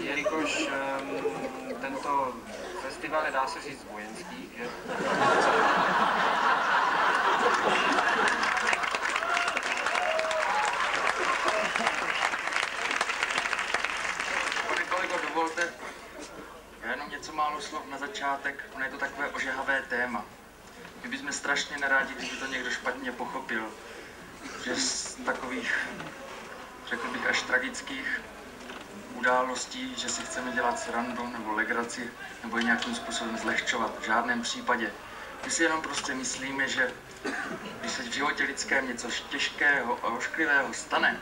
jelikož tento festival je, dá se říct, vojenský, že? Pane kolego, dovolte, já jenom něco málo slov na začátek, ono je to takové ožehavé téma. My bychom strašně nerádi, kdyby to někdo špatně pochopil, že z takových, řekl bych, až tragických událostí, že si chceme dělat srandu nebo legraci, nebo je nějakým způsobem zlehčovat. V žádném případě. My si jenom prostě myslíme, že když se v životě lidském něco těžkého a ošklivého stane,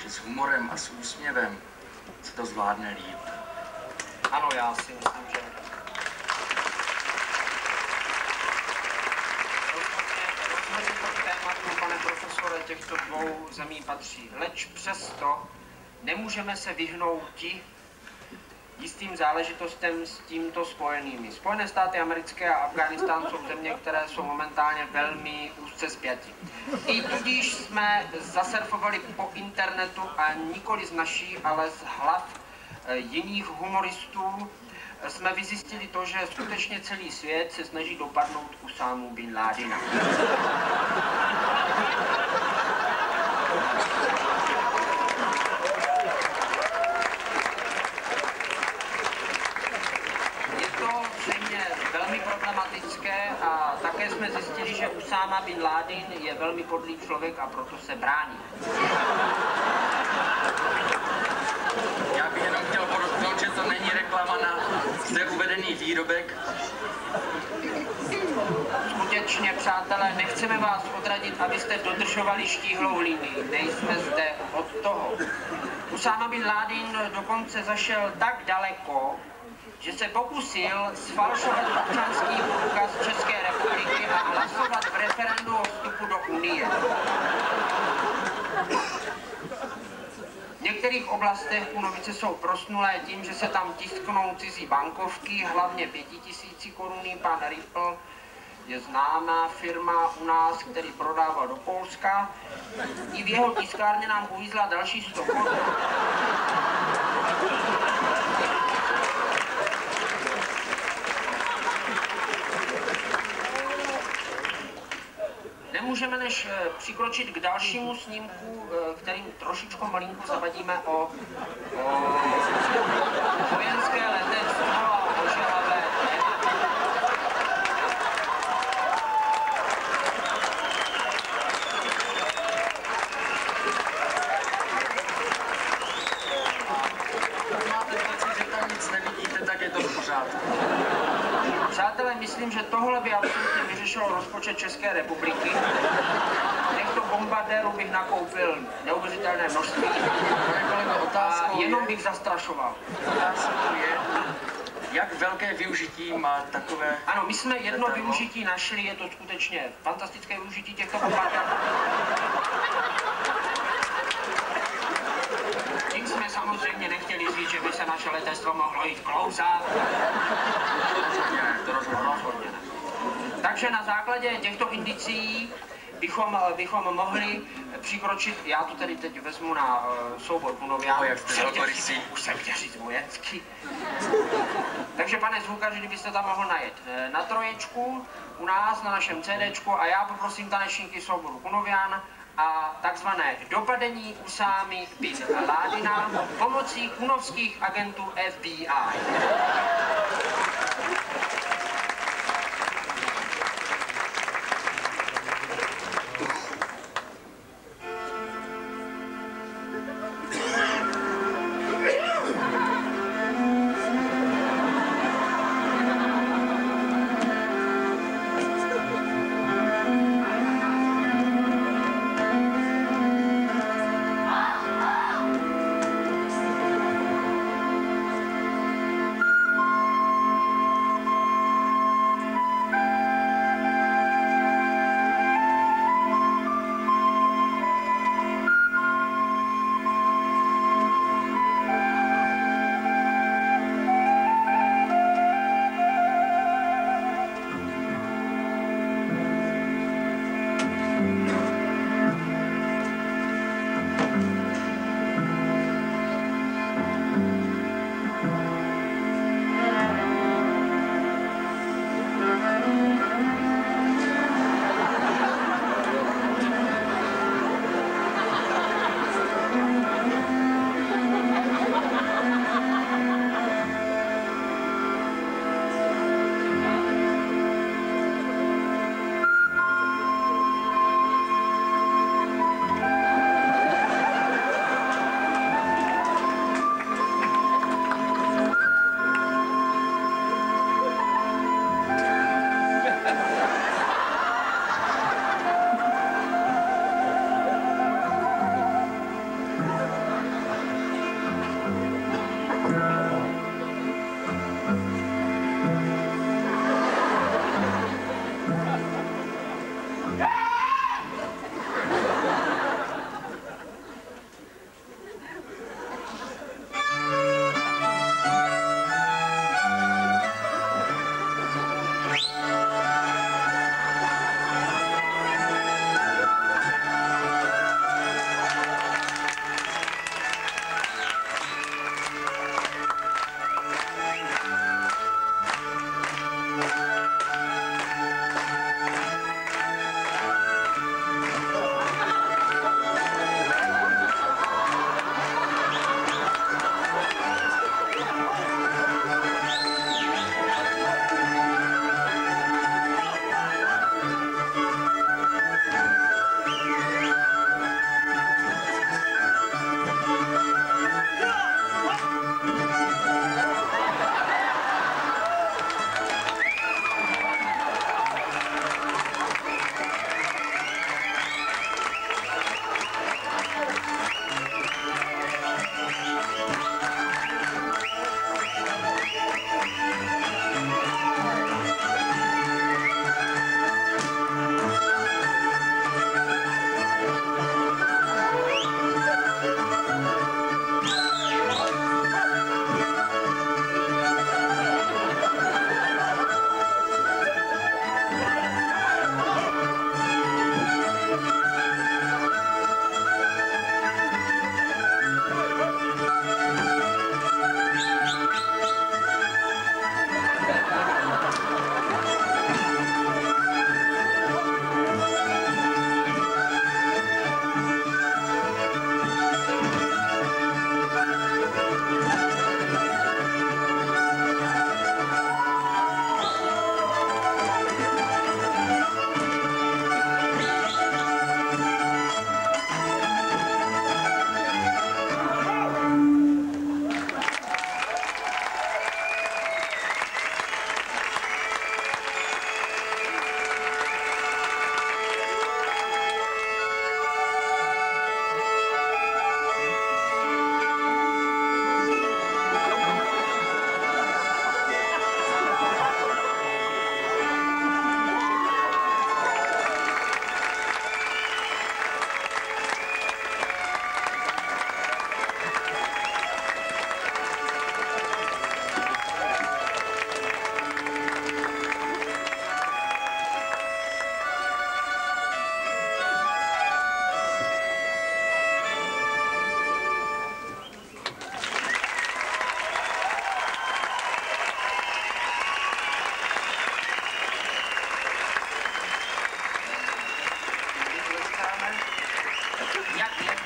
že s humorem a s úsměvem se to zvládne líp. Ano, já si myslím, že... Pane profesore, těchto dvou zemí patří. Leč přesto nemůžeme se vyhnout jistým záležitostem s tímto spojenými. Spojené státy americké a Afghánistán jsou země, které jsou momentálně velmi úzce spjati. I tudíž jsme zasurfovali po internetu a nikoli z naší, ale z hlav jiných humoristů jsme vyzjistili to, že skutečně celý svět se snaží dopadnout Usámu bin Ládina. Je to zřejmě velmi problematické a také jsme zjistili, že Usáma bin Ládin je velmi podlý člověk a proto se brání. Já bych jenom chtěl podotknout, že to není reklama na zde uvedený výrobek. Skutečně, přátelé, nechceme vás odradit, abyste dodržovali štíhlou linii. Nejsme zde od toho. Usáma bin Ládin dokonce zašel tak daleko, že se pokusil sfalšovat občanský průkaz České republiky a hlasovat v referendu o vstupu do Unie. V některých oblastech Kunovice jsou prosnulé tím, že se tam tisknou cizí bankovky, hlavně 5000 koruny. Pan Ripple je známá firma u nás, který prodával do Polska. I v jeho tiskárně nám uvízla další 100 korun. Nemůžeme než přikročit k dalšímu snímku, kterým trošičku malinko zavadíme o vojenské letectvo a ožehavé téma. Máte pocit, že tam nic nevidíte, tak je to v pořádku. Přátelé, myslím, že tohle by absolutně vyřešilo rozpočet České republiky. Těchto bombardérů bych nakoupil neuvěřitelné množství. A jenom bych zastrašoval. Otázkou je, jak velké využití má takové... Ano, my jsme jedno využití našli, je to skutečně fantastické využití těchto bombardérů. Tím jsme samozřejmě nechtěli říct, že by se naše letectvo mohlo jít klouzat. Rozhodně ne. Takže na základě těchto indicií bychom mohli přikročit, já to tedy teď vezmu na soubor Kunovián. Už jsem chtěl říct vojenský. Takže pane zvukaři, kdybyste tam mohl najet na troječku u nás, na našem CDčku a já poprosím tanečníky souboru Kunovián a takzvané dopadení Usámy bin Ládina pomocí kunovských agentů FBI.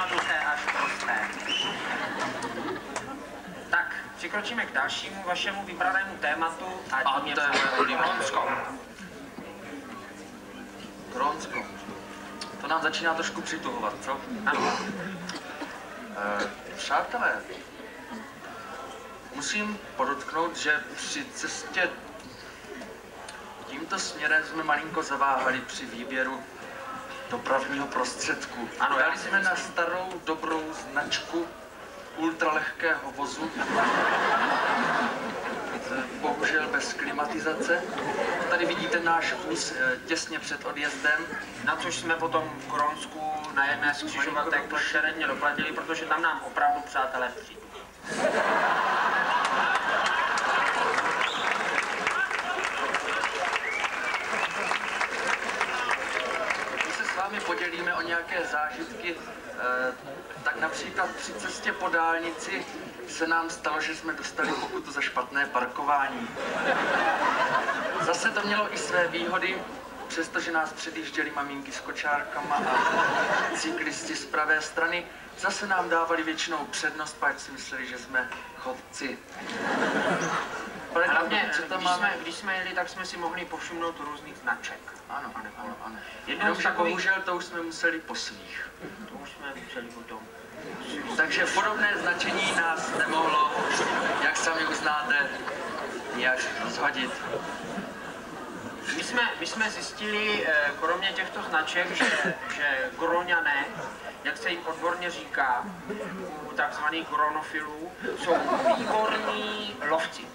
jednoduché až prosté. Tak, přikročíme k dalšímu vašemu vybranému tématu a tím je Grónsko. Grónsko. To nám začíná trošku přituhovat, co? Ano. Přátelé, musím podotknout, že při cestě tímto směrem jsme malinko zaváhali při výběru dopravního prostředku. Ano, dali jsme na starou dobrou značku ultralehkého vozu, bohužel bez klimatizace. Tady vidíte náš vůz těsně před odjezdem. Na což jsme potom v Grónsku na jedné z křižovatek šeredně doplatili, protože tam nám opravdu přátelé přijdu. Když se s vámi podělíme o nějaké zážitky, tak například při cestě po dálnici se nám stalo, že jsme dostali pokutu za špatné parkování. Zase to mělo i své výhody, přestože nás předjížděli maminky s kočárkama a cyklisti z pravé strany, zase nám dávali většinou přednost, pak si mysleli, že jsme chodci. Hlavně, když jsme jeli, tak jsme si mohli povšimnout různých značek. Ano. Jenomže bohužel to už jsme museli po svých. To už jsme museli potom. Takže podobné značení nás nemohlo, jak sami uznáte, nijak rozhodit. My jsme zjistili, kromě těchto značek, že Gróňané, jak se jim odborně říká, u takzvaných grónofilů, jsou výborní lovci.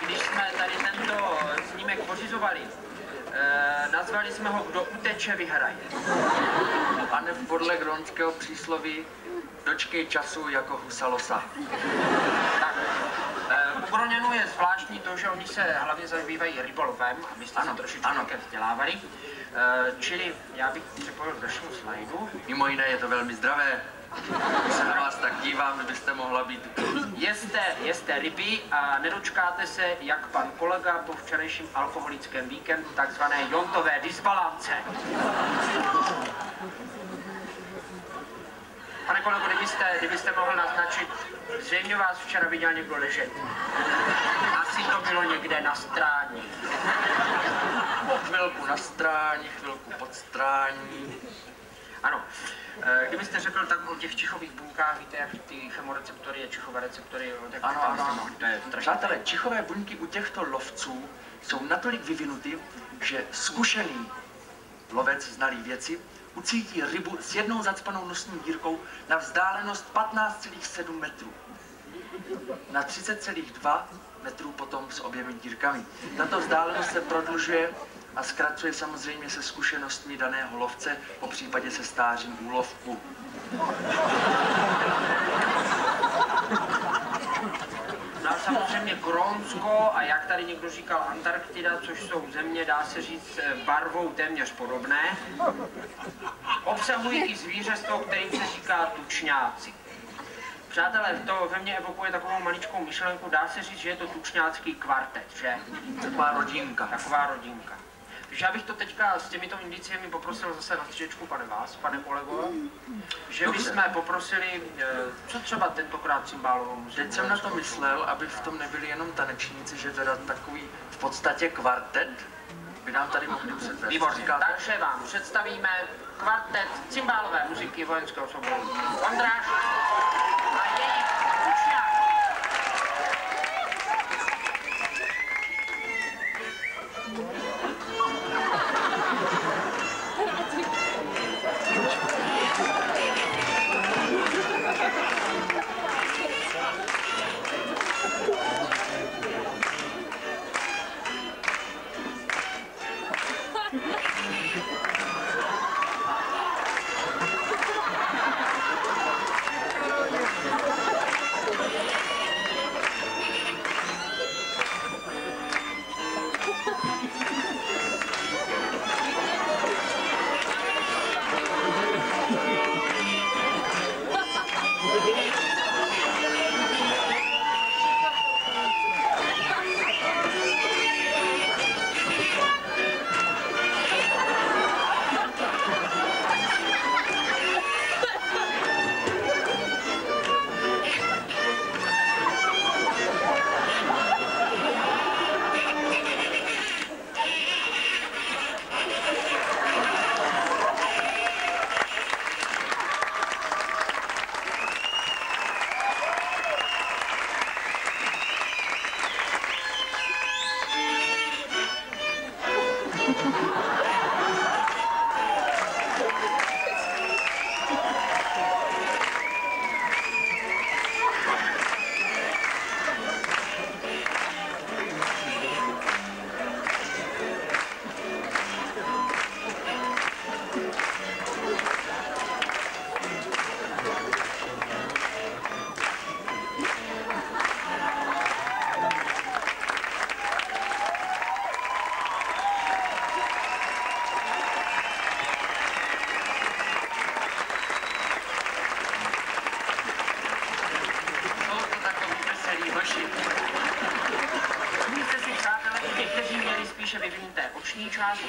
Když jsme tady tento snímek pořizovali, nazvali jsme ho Kdo uteče, vyhraje. A ne podle grónského přísloví dočkej času jako husa losa. Tak, u Gróňanů je zvláštní to, že oni se hlavně zabývají rybolovem, abyste se trošičku také vzdělávali. Čili já bych připojil k dalšímu slajdu. Mimo jiné je to velmi zdravé. Když se na vás tak dívám, byste mohla být. Jeste ryby a nedočkáte se, jak pan kolega po včerejším alkoholickém víkendu, takzvané jontové disbalance. Pane kolego, kdybyste mohl naznačit, zřejmě vás včera viděl někdo ležet. Asi to bylo někde na stráni. Chvilku na stráni, chvilku pod strání. Ano. Kdybyste řekl tak o těch čichových buňkách, víte, jak ty chemoreceptory a čichové receptory, tak ano. To je Přátelé, čichové buňky u těchto lovců jsou natolik vyvinuty, že zkušený lovec, znalý věci, ucítí rybu s jednou zacpanou nosní dírkou na vzdálenost 15,7 metrů. Na 30,2 metrů potom s oběmi dírkami. Tato vzdálenost se prodlužuje a zkracuje samozřejmě se zkušenostmi daného lovce, po případě se stářím úlovku. No a samozřejmě Grónsko a jak tady někdo říkal Antarktida, což jsou země, dá se říct, barvou téměř podobné, obsahují i zvířestvo, kterým se říká tučňáci. Přátelé, to ve mně evokuje takovou maličkou myšlenku, dá se říct, že je to tučňácký kvartet, že? Taková rodinka. Taková rodinka. Takže já bych to teďka s těmito indiciemi poprosil zase na stříčku, pane kolego, že bychom poprosili, co třeba tentokrát cymbálovou muziku. Teď jsem na to myslel, aby v tom nebyli jenom tanečníci, že teda takový v podstatě kvartet by nám tady mohli předvést. Výborně, takže vám představíme kvartet cymbálové muziky vojenského souboru Ondráš a jejich tučňák.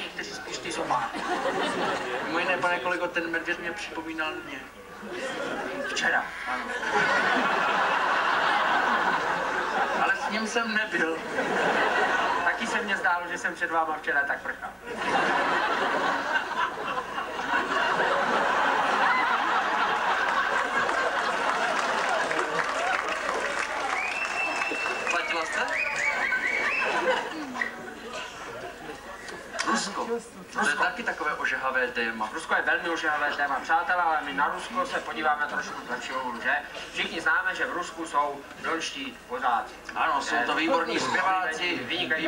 Někteří spíš ty zobáky. Mimo jiné, pane kolego, ten medvěd mě připomínal mě. Včera. Ano. Ale s ním jsem nebyl. Taky se mně zdálo, že jsem před váma včera tak prchal. Platila jste? Rusko. To je taky takové ožehavé téma. Rusko je velmi ožehavé téma, přátelé, ale my na Rusko se podíváme trošku z lepšího úhlu, že? Všichni známe, že v Rusku jsou donští kozáci. Ano, jsou to výborní zpěváci, výborní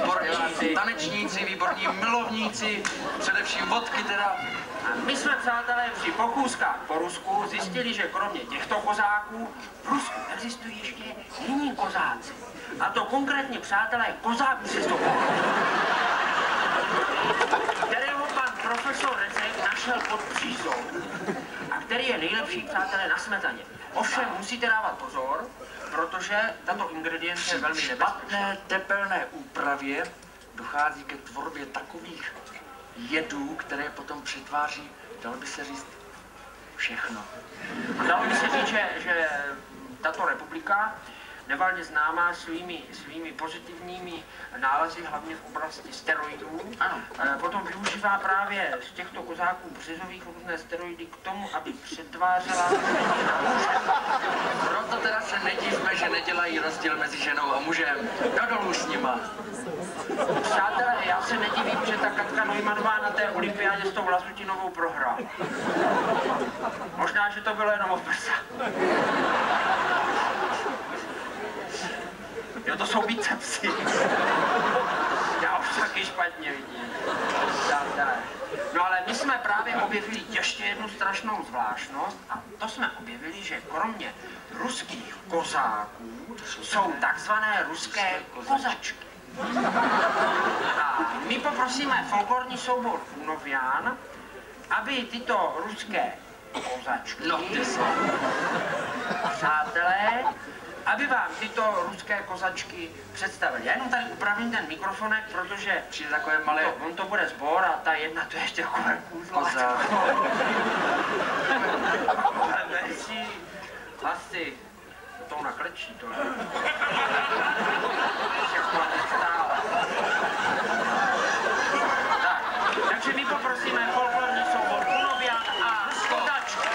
tanečníci, výborní milovníci, především vodky teda. A my jsme, přátelé, při pochůzkách po Rusku zjistili, že kromě těchto kozáků v Rusku existují ještě jiní kozáci. A to konkrétně, přátelé, kozák Přistopol, kterého pan profesor Recek našel pod Přízou a který je nejlepší, přátelé, na smetaně. Ovšem musíte dávat pozor, protože tato ingredience je velmi nebezpečná. Špatné tepelné úpravě dochází ke tvorbě takových jedů, které potom přetváří, dalo by se říct, všechno. Dalo by se říct, že tato republika, nevalně známá svými pozitivními nálezy, hlavně v oblasti steroidů, ano, potom využívá právě z těchto kozáků březových různé steroidy k tomu, aby přetvářela. Proto teda se nedivme, že nedělají rozdíl mezi ženou a mužem. Dolů s nima. Přátelé, já se nedivím, že ta Katka Neumannová na té olympiádě s tou Lasutinovou prohrála. Možná, že to bylo jenom od prsa. Jo, to jsou bicepsy. Já už taky špatně vidím. No ale my jsme právě objevili ještě jednu strašnou zvláštnost a to jsme objevili, že kromě ruských kozáků jsou takzvané ruské kozačky. A my poprosíme folklorní soubor Unovian, aby tyto ruské kozačky, No, ty jsou. přátelé, aby vám tyto ruské kozačky představili. Já jenom tady upravím ten mikrofonek, protože Přijde takové malé on to bude sbor a ta jedna to je ještě takové kozák. Asi to naklečí, to je. Tak, takže my poprosíme folklorní soubor Unovian a kozačky.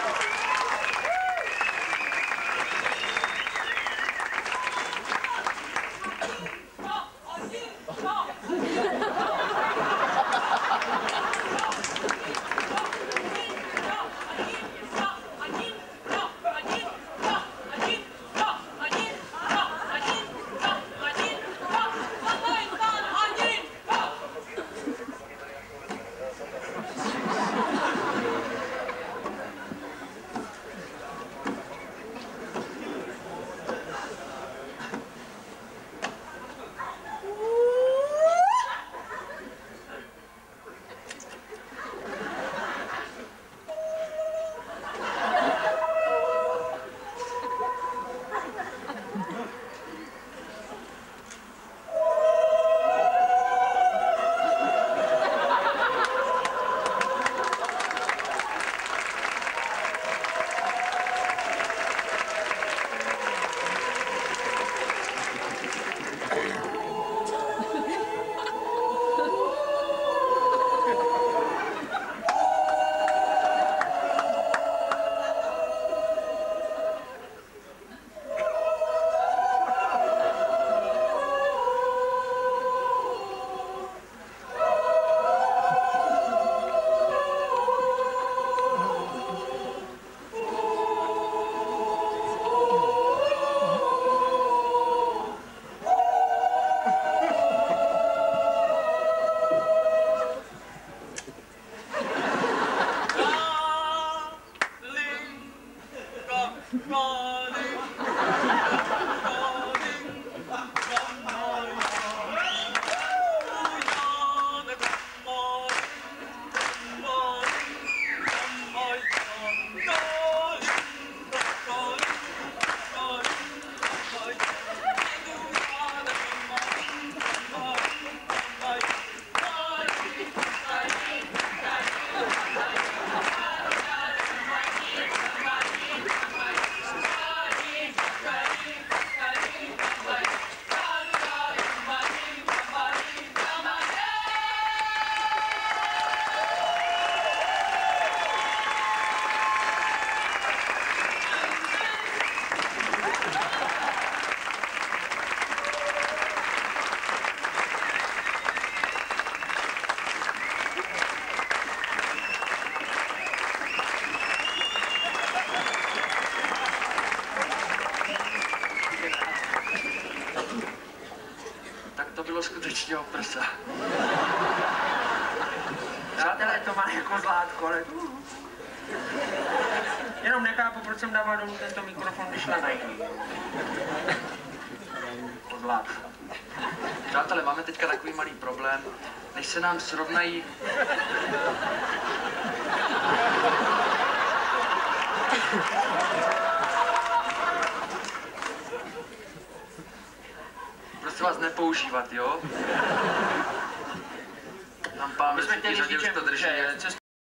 bylo skutečně o prsa. Přátelé, to má jako zlátko, ale... Jenom nechápu, proč jsem dával dolů tento mikrofon, když šla na jiný. O zlátko. Přátelé, máme teďka takový malý problém. Než se nám srovnají... Prostě vás nepoužívat, jo? Tam pán My jsme chtěli říct, už to drží. že